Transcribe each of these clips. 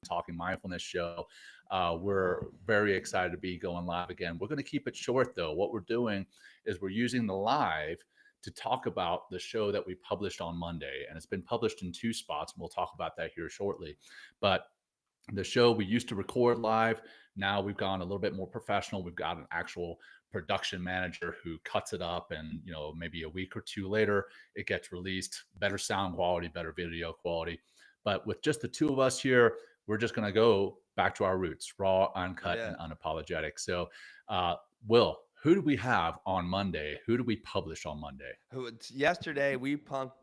Talking Mindfulness show. We're very excited to be going live again. We're going to keep it short, though. What we're doing is we're using the live to talk about the show that we published on Monday. And it's been published in two spots, and we'll talk about that here shortly. But the show we used to record live, now we've gone a little bit more professional. We've got an actual production manager who cuts it up, and maybe a week or two later it gets released. Better sound quality, better video quality. But with just the two of us here, we're just going to go back to our roots: raw, uncut, Yeah. and unapologetic. So Will, who do we have on Monday? Who do we publish on Monday? Yesterday we published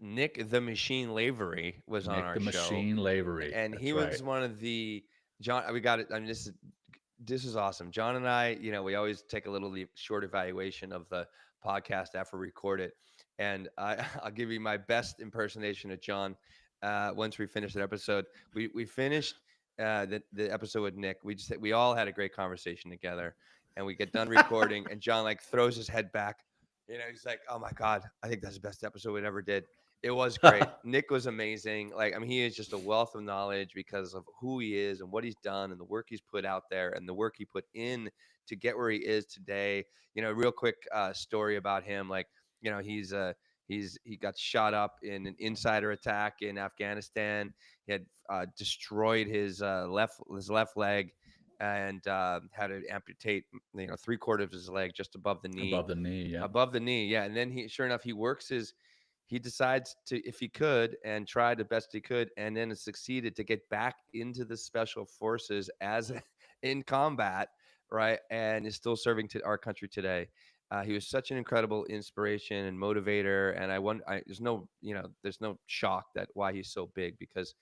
Nick the Machine Lavery was on Nick our the show, Machine Lavery. and he That's right. was one of the John. We got it. I mean, this is awesome. John and I, we always take a little short evaluation of the podcast after we record it, and I'll give you my best impersonation of John. Once we finish that episode, we finished the episode with Nick. We all had a great conversation together, and we get done recording, and John like throws his head back. He's like, "Oh my god, I think that's the best episode we ever did." It was great. Nick was amazing. Like, I mean, he is just a wealth of knowledge because of who he is and what he's done and the work he's put out there and the work he put in to get where he is today. Real quick story about him. Like, he got shot up in an insider attack in Afghanistan. He had destroyed his left leg and had to amputate, three-quarters of his leg just above the knee. Above the knee, yeah. Above the knee, yeah. And then sure enough, he decides to, if he could, and tried the best he could, and then succeeded to get back into the special forces as in combat, right? And is still serving to our country today. He was such an incredible inspiration and motivator. And there's no shock that why he's so big, because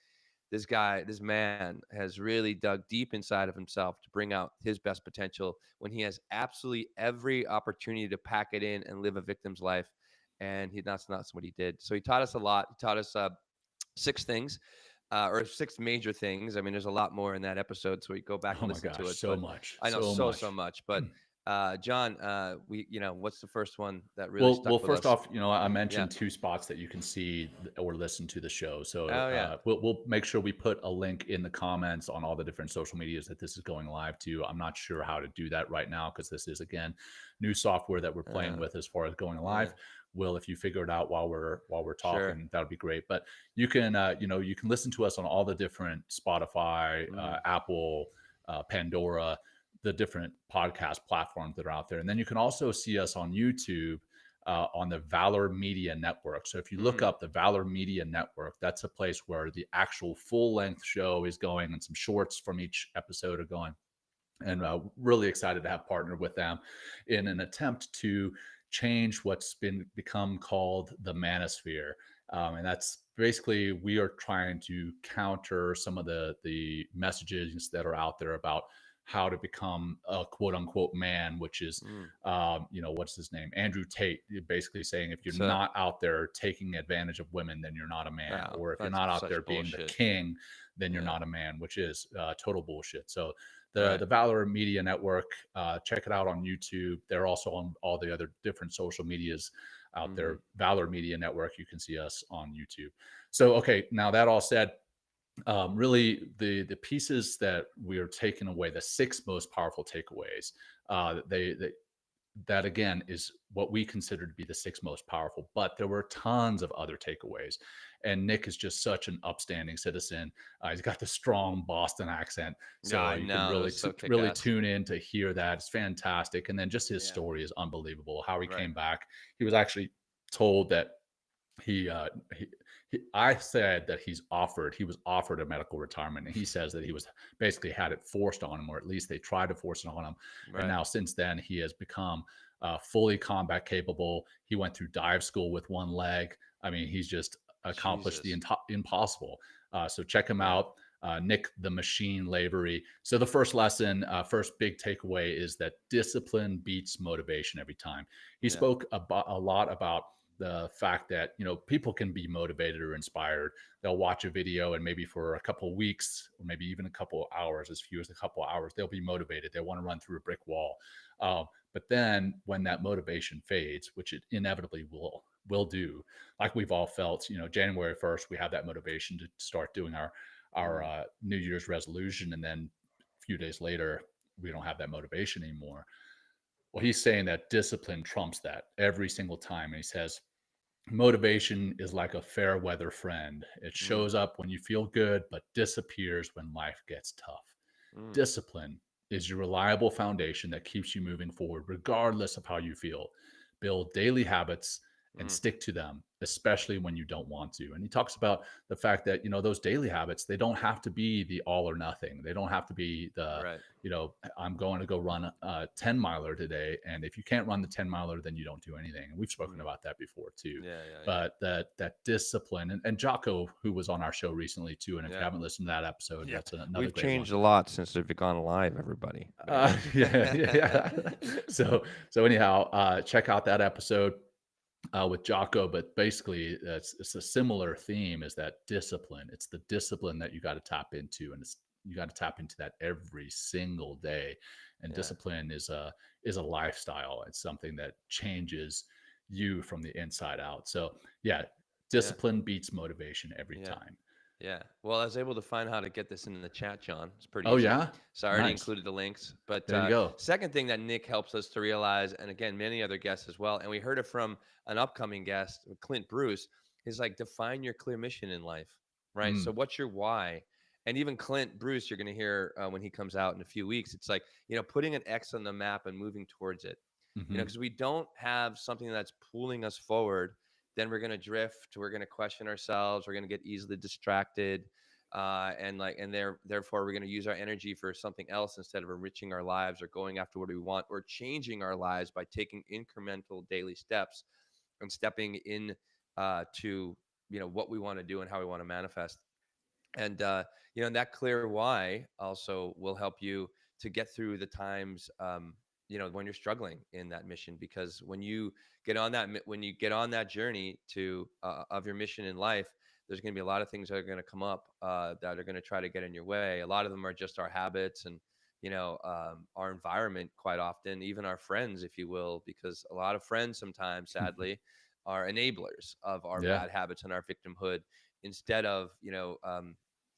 this man has really dug deep inside of himself to bring out his best potential when he has absolutely every opportunity to pack it in and live a victim's life. And that's not what he did. So he taught us a lot. He taught us six things, or six major things. I mean, there's a lot more in that episode, so we go back Oh and my listen to gosh, it. so But much, I know so so much. much. But John, what's the first one that really Well, stuck with first us? off, I Yeah. mentioned two spots that you can see or listen to the show. So Oh yeah. we'll make sure we put a link in the comments on all the different social medias that this is going live to. I'm not sure how to do that right now because this is, again, new software that we're playing with as far as going Yeah. live. Will, if you figure it out while we're Sure. talking, that would be great. But you can you can listen to us on all the different Spotify, Mm. Apple, Pandora, the different podcast platforms that are out there, and then you can also see us on YouTube, on the Valor Media Network. So if you look Mm. up the Valor Media Network, that's a place where the actual full length show is going, and some shorts from each episode are going. And really excited to have partnered with them in an attempt to change what's become called the manosphere. And that's basically, we are trying to counter some of the messages that are out there about how to become a quote unquote man, which is, Mm. what's his name? Andrew Tate, basically saying if you're So not out there taking advantage of women, then you're not a man. wow, Or if you're that's not out such there being the bullshit. king, then you're Yeah. not a man, which is total bullshit. So the Right. the Valor Media Network, check it out on YouTube. They're also on all the other different social medias out Mm-hmm. there. Valor Media Network, you can see us on YouTube. So, okay, now that all said, really the pieces that we are taking away, the six most powerful takeaways, they that again is what we consider to be the six most powerful, but there were tons of other takeaways. And Nick is just such an upstanding citizen. He's got the strong Boston accent, Yeah, so I you can know. It really was so kick really ass. tune in to hear that. It's fantastic. And then just his Yeah. story is unbelievable. How he Right. came back. He was actually told that he, uh, he, I said that he was offered a medical retirement, and he says that he was basically had it forced on him, or at least they tried to force it on him. And Right. now since then, he has become fully combat capable. He went through dive school with one leg. I mean, he's just accomplished the Jesus. impossible. So check him Yeah. out. Nick the Machine Lavery. So the first lesson, first big takeaway is that discipline beats motivation every time. He Yeah. spoke a lot about the fact that people can be motivated or inspired. They'll watch a video, and maybe for a couple of weeks, or maybe even a couple of hours, as few as a couple of hours, they'll be motivated. They want to run through a brick wall. But then when that motivation fades, which it inevitably will do. Like we've all felt, January 1st, we have that motivation to start doing our New Year's resolution, and then a few days later, we don't have that motivation anymore. Well, he's saying that discipline trumps that every single time, and he says motivation is like a fair weather friend. It Mm, shows up when you feel good, but disappears when life gets tough. mm, Discipline is your reliable foundation that keeps you moving forward, regardless of how you feel. Build daily habits and mm. stick to them, especially when you don't want to. And he talks about the fact that, those daily habits, they don't have to be the all or nothing. They don't have to be Right. I'm going to go run a 10 miler today. And if you can't run the 10 miler, then you don't do anything. And we've spoken Mm. about that before too. Yeah, yeah, yeah. But that discipline, and Jocko, who was on our show recently too. And if you Yeah. haven't listened to that episode, Yeah. that's another We've great one. changed a lot since we've gone live, everybody. Yeah. So anyhow, check out that episode with Jocko. But basically, it's a similar theme. Is that discipline? It's the discipline that you got to tap into, and you got to tap into that every single day. And Yeah. discipline is a lifestyle. It's something that changes you from the inside out. So yeah, Yeah. discipline beats motivation every Yeah. time. Yeah. Well, I was able to find how to get this in the chat, John. It's pretty Oh easy. yeah, So I already nice. included the links. But There you go. second thing that Nick helps us to realize, and again, many other guests as well, and we heard it from an upcoming guest, Clint Bruce, is like define your clear mission in life, right? So Mm, what's your why? And even Clint Bruce, you're going to hear when he comes out in a few weeks, it's like, putting an X on the map and moving towards it, mhm. because we don't have something that's pulling us forward, then we're going to drift. We're going to question ourselves. We're going to get easily distracted, therefore we're going to use our energy for something else instead of enriching our lives or going after what we want or changing our lives by taking incremental daily steps and stepping in to what we want to do and how we want to manifest. And and that clear why also will help you to get through the times when you're struggling in that mission, because when you get on that journey to of your mission in life, there's going to be a lot of things that are going to come up that are going to try to get in your way. A lot of them are just our habits and our environment, quite often even our friends, if you will, because a lot of friends sometimes sadly are enablers of our Yeah. bad habits and our victimhood, instead of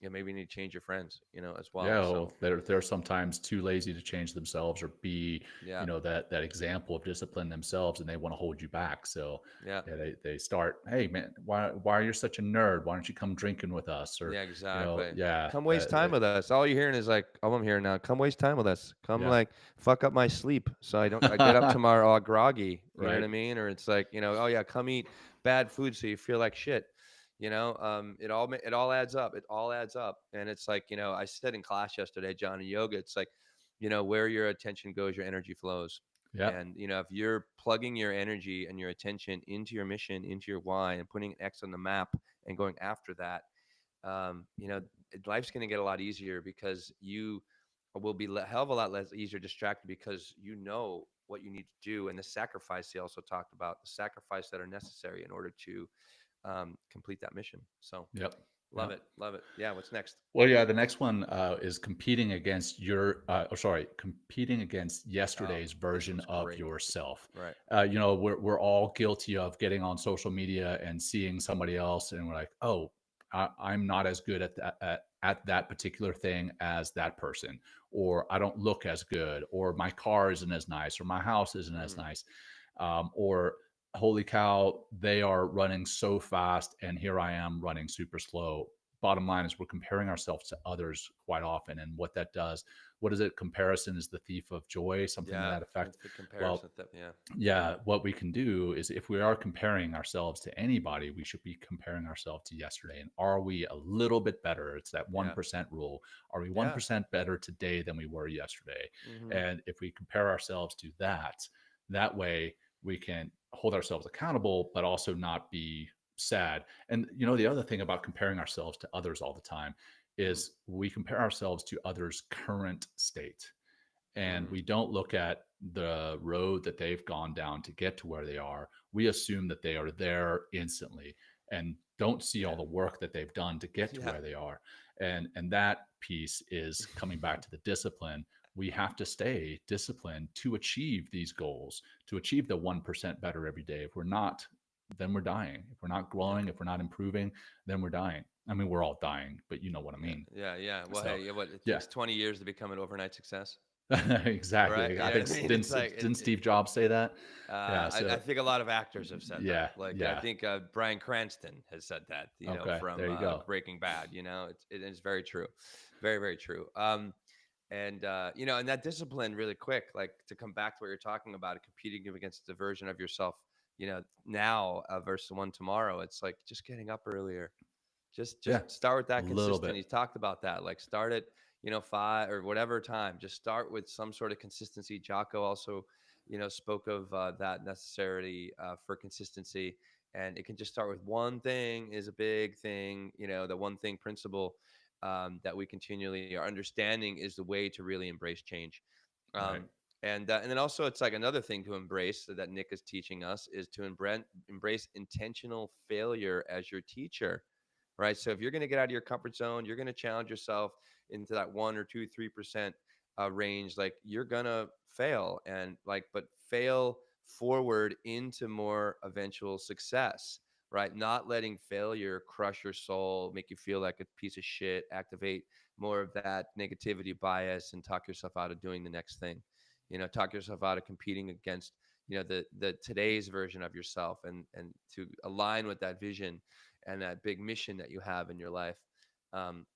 maybe you need to change your friends, as well. Yeah, So well, they're sometimes too lazy to change themselves or be, yeah, that example of discipline themselves, and they want to hold you back. So yeah, yeah, they start, hey man, why are you such a nerd? Why don't you come drinking with us? Or yeah, exactly. yeah, Come waste time with us. All you're hearing is like, oh, I'm here now. Come waste time with us. Come yeah, like fuck up my sleep so I get up tomorrow all groggy. You know what right. I mean? Or it's like, oh yeah, come eat bad food so you feel like shit. It all adds up. It all adds up. And it's like, I said in class yesterday, John, in yoga, it's like, where your attention goes, your energy flows. Yep. And if you're plugging your energy and your attention into your mission, into your why, and putting an X on the map and going after that, life's going to get a lot easier, because you will be a hell of a lot less easier distracted, because you know what you need to do, and the sacrifice he also talked about, the sacrifice that are necessary in order to complete that mission. So Yep. love Yep. it, love it. Yeah, what's next? Well, yeah, the next one is competing against Oh, yesterday's this version one's of great. yourself. Right. We're all guilty of getting on social media and seeing somebody else, and we're like, oh, I'm not as good at that particular thing as that person, or I don't look as good, or my car isn't as nice, or my house isn't as Mm, nice, or holy cow, they are running so fast, and here I am running super slow. Bottom line is we're comparing ourselves to others quite often. And what is it? Comparison is the thief of joy, something to yeah, that effect. it's the Well, comparison that, yeah. yeah, what we can do is if we are comparing ourselves to anybody, we should be comparing ourselves to yesterday. And are we a little bit better? It's that Yeah, 1% rule. Are we yeah. 1% better today than we were yesterday? Hmm. And if we compare ourselves to that way we can hold ourselves accountable, but also not be sad. And the other thing about comparing ourselves to others all the time Mm, is we compare ourselves to others' current state, and mm, we don't look at the road that they've gone down to get to where they are. We assume that they are there instantly and don't see all yeah, the work that they've done to get to yeah. where they are. And that piece is coming back to the discipline. We have to stay disciplined to achieve these goals, to achieve the 1% better every day. If we're not then we're dying. If we're not Yeah. growing, if we're not improving, then we're dying. I mean, we're all dying, but you know what I Yeah. mean. Yeah. Yeah. Well, So hey, what it yeah, takes 20 years to become an overnight success, right? exactly. You I know think what I mean? It's like didn't Steve Jobs say that? Yeah. I So think a lot of actors have said that. yeah, Like I yeah. think Bryan Cranston has said that. You know, Okay, from there you go. Breaking Bad. You know, it is very true, very very true. And you know, and that discipline, really quick, like to come back to what you're talking about, competing against the version of yourself, you know, now versus the one tomorrow. It's like just getting up earlier, Yeah, just start with a that little consistent. bit. He talked about that, like start at, you know, 5 or whatever time, just start with some sort of consistency. Jocko also, you know, spoke of that necessarily for consistency, and it can just start with one thing is a big thing, you know, the one thing principle that we continually are understanding is the way to really embrace change. Right. um, and then also it's like another thing to embrace that Nick is teaching us is to embrace intentional failure as your teacher, right? So if you're going to get out of your comfort zone, you're going to challenge yourself into that 1 or 2, 3% range. Like you're going to fail, and like, but fail forward into more eventual success, right? Not letting failure crush your soul, make you feel like a piece of shit, activate more of that negativity bias and talk yourself out of doing the next thing. You know, talk yourself out of competing against, you know, the today's version of yourself, and to align with that vision and that big mission that you have in your life. Um,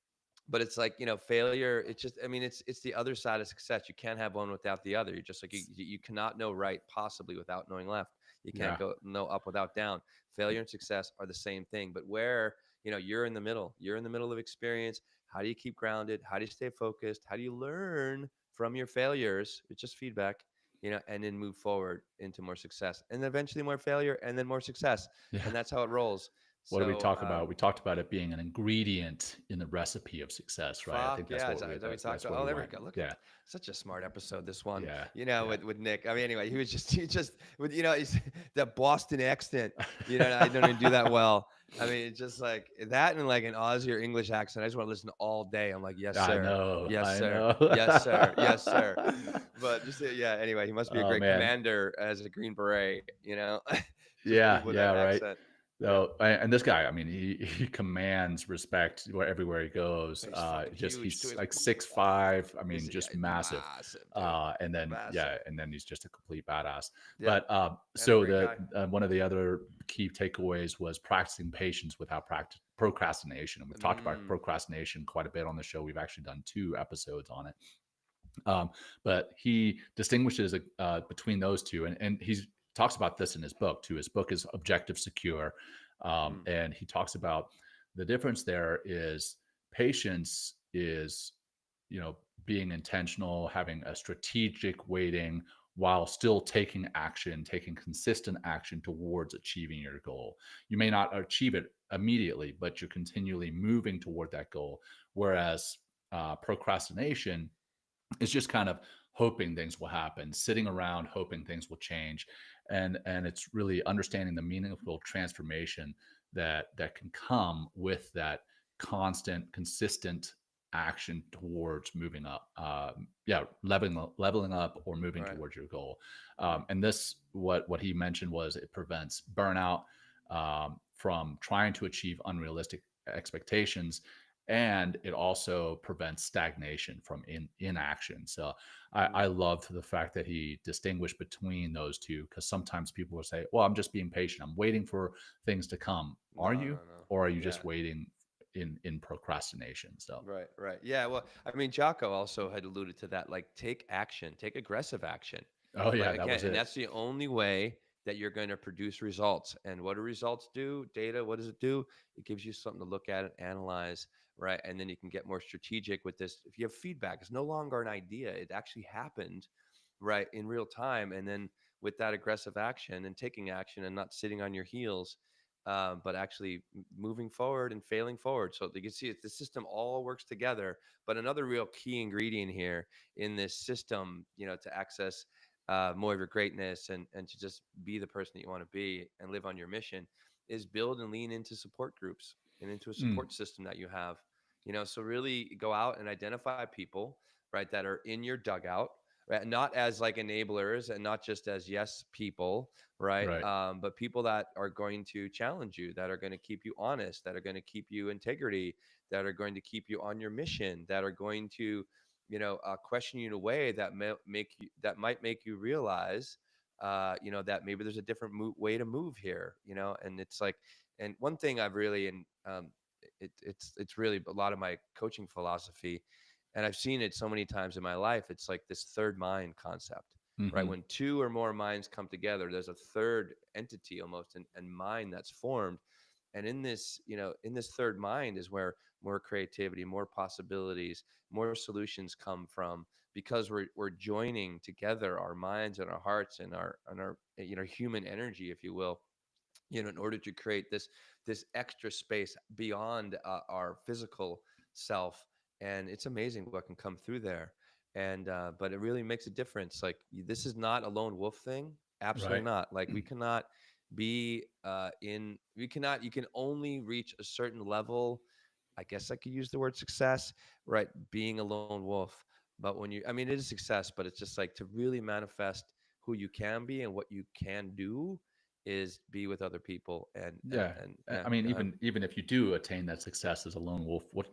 but it's like, you know, failure, it's just, I mean, it's the other side of success. You can't have one without the other. You're just like, you cannot know right possibly without knowing left. You can't Yeah. go know up without down. Failure and success are the same thing, but where, you know, you're in the middle of experience. How do you keep grounded? How do you stay focused? How do you learn from your failures? It's just feedback, you know, and then move forward into more success, and eventually more failure and then more success. Yeah. And that's how it rolls. What did we So talk about? We talked about it being an ingredient in the recipe of success, right? I think fuck that's yeah! what we Is that we talked that's about? where Oh, we there we went. go. Look at Yeah. such a smart episode. This one, Yeah. you know, Yeah. with Nick. I mean, anyway, he just with, you know, he's that Boston accent. You know, I don't even do that well. I mean, it's just like that and like an Aussie or English accent. I just want to listen all day. I'm like, yes I sir, know. yes I sir, know. yes sir, yes sir. But just yeah. Anyway, he must be a Oh great man. commander as a Green Beret. You know, just Yeah, people with yeah, that right. accent. Yeah. So, and this guy, I mean, he commands respect everywhere he goes. He's fucking Just huge too. he's He's like 6'5". I he's mean, just massive. massive, dude. And then Massive. yeah, and then he's just a complete badass. Yeah. But And a so great the guy. one of the other key takeaways was practicing patience without procrastination. And we've talked about Mm, procrastination quite a bit on the show. We've actually done 2 episodes on it. But he distinguishes between those two, and he talks about this in his book too. His book is Objective Secure, mm, and he talks about the difference there is patience is, you know, being intentional, having a strategic waiting while still taking action, taking consistent action towards achieving your goal. You may not achieve it immediately, but you're continually moving toward that goal. Whereas procrastination is just kind of hoping things will happen, sitting around hoping things will change, and it's really understanding the meaningful transformation that can come with that constant, consistent action towards moving up. Yeah, leveling up or moving right. towards your goal. Mm, And this, what he mentioned was it prevents burnout from trying to achieve unrealistic expectations, and it also prevents stagnation from inaction. So mm. I loved the fact that he distinguished between those two, because sometimes people will say, well, I'm just being patient, I'm waiting for things to come. No, Are you, no, no. or are you Yeah. just waiting in procrastination? So Right, right. Yeah. Well, I mean, Jocko also had alluded to that. Like, take action, take aggressive action. oh Like yeah, that again, was and it. that's the only way that you're going to produce results. And what do results do? Data. What does it do? It gives you something to look at and analyze, right? And then you can get more strategic with this. If you have feedback, it's no longer an idea. It actually happened, right, in real time. And then with that aggressive action and taking action and not sitting on your heels, but actually moving forward and failing forward. So you can see the system all works together. But another real key ingredient here in this system, you know, to access more of your greatness and to just be the person that you want to be and live on your mission is build and lean into support groups and into a Mm, support system that you have. You know, so really go out and identify people, right, that are in your dugout, right? Not as like enablers and not just as yes people, right? Right. But people that are going to challenge you, that are going to keep you honest, that are going to keep you integrity, that are going to keep you on your mission, that are going to, question you in a way that might make you realize, that maybe there's a different way to move here, and it's like, and one thing I've really, and it's really a lot of my coaching philosophy, and I've seen it so many times in my life. It's like this third mind concept, right? Hmm. When two or more minds come together, there's a third entity almost, and mind that's formed. And in this third mind is where more creativity, more possibilities, more solutions come from, because we're joining together our minds and our hearts and our human energy, if you will, in order to create this extra space beyond our physical self. And it's amazing what can come through there. And but it really makes a difference. Like, this is not a lone wolf thing, absolutely Right. not. Like, we cannot be in we cannot you can only reach a certain level, I guess I could use the word success, right? Being a lone wolf. But when I mean, it is success, but it's just like, to really manifest who you can be and what you can do is be with other people. Yeah. And I yeah, I mean, even if you do attain that success as a lone wolf, yeah. what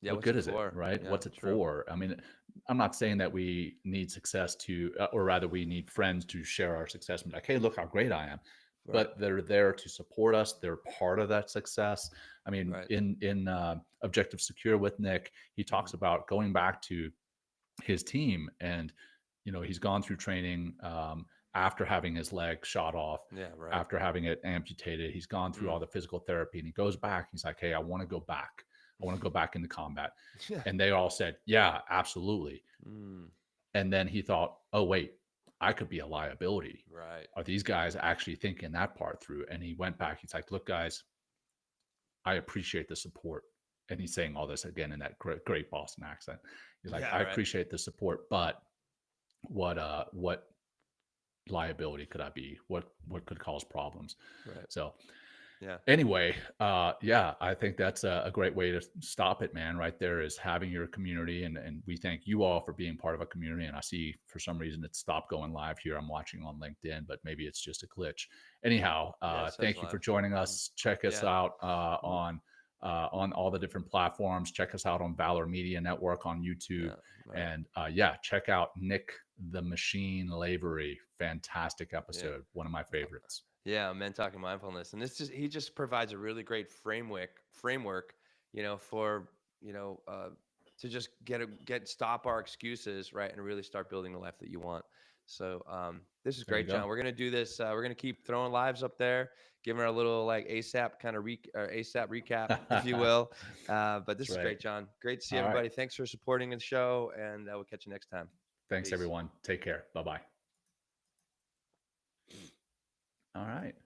What's good it is it, for? right? Yeah, What's it true. for? I mean, I'm not saying that we need success to, or rather, we need friends to share our success and be like, hey, look how great I am. Right, But they're there to support us. They're part of that success. I mean, right. in Objective Secure with Nick, he Mhm. talks about going back to his team, and he's gone through training after having his leg shot off, Yeah, right. after having it amputated. He's gone through Mm. all the physical therapy, and he goes back. He's like, hey, I want to go back. I want to go back into combat. Yeah. And they all said, yeah, absolutely. Mm. And then he thought, oh wait, I could be a liability. Right. Are these guys actually thinking that part through? And he went back. He's like, look guys, I appreciate the support. And he's saying all this again in that great Boston accent. He's like, Yeah, I right. appreciate the support, but what liability could I be? What could cause problems? Right. So Yeah. anyway, yeah, I think that's a great way to stop it, man. Right there is having your community, and we thank you all for being part of a community. And I see for some reason it stopped going live here. I'm watching on LinkedIn, but maybe it's just a glitch. Anyhow, Yeah, it says thank you for live. joining Mhm. us. Check us Yeah. out Cool. on all the different platforms. Check us out on Valor Media Network on YouTube. Yeah. Right. And yeah, check out Nick the Machine Lavery. Fantastic Yeah. episode. One of my favorites. Yeah, Men Talking Mindfulness, and he just provides a really great framework, for to just stop our excuses, right, and really start building the life that you want. So this is There you great, John. go. We're gonna do this. We're gonna keep throwing lives up there, giving our little like ASAP kind of ASAP recap, if you will. But That's this is right. great, John. Great to see All right. everybody. Thanks for supporting the show, and we'll catch you next time. Thanks, Peace. everyone. Take care. Bye bye. All right.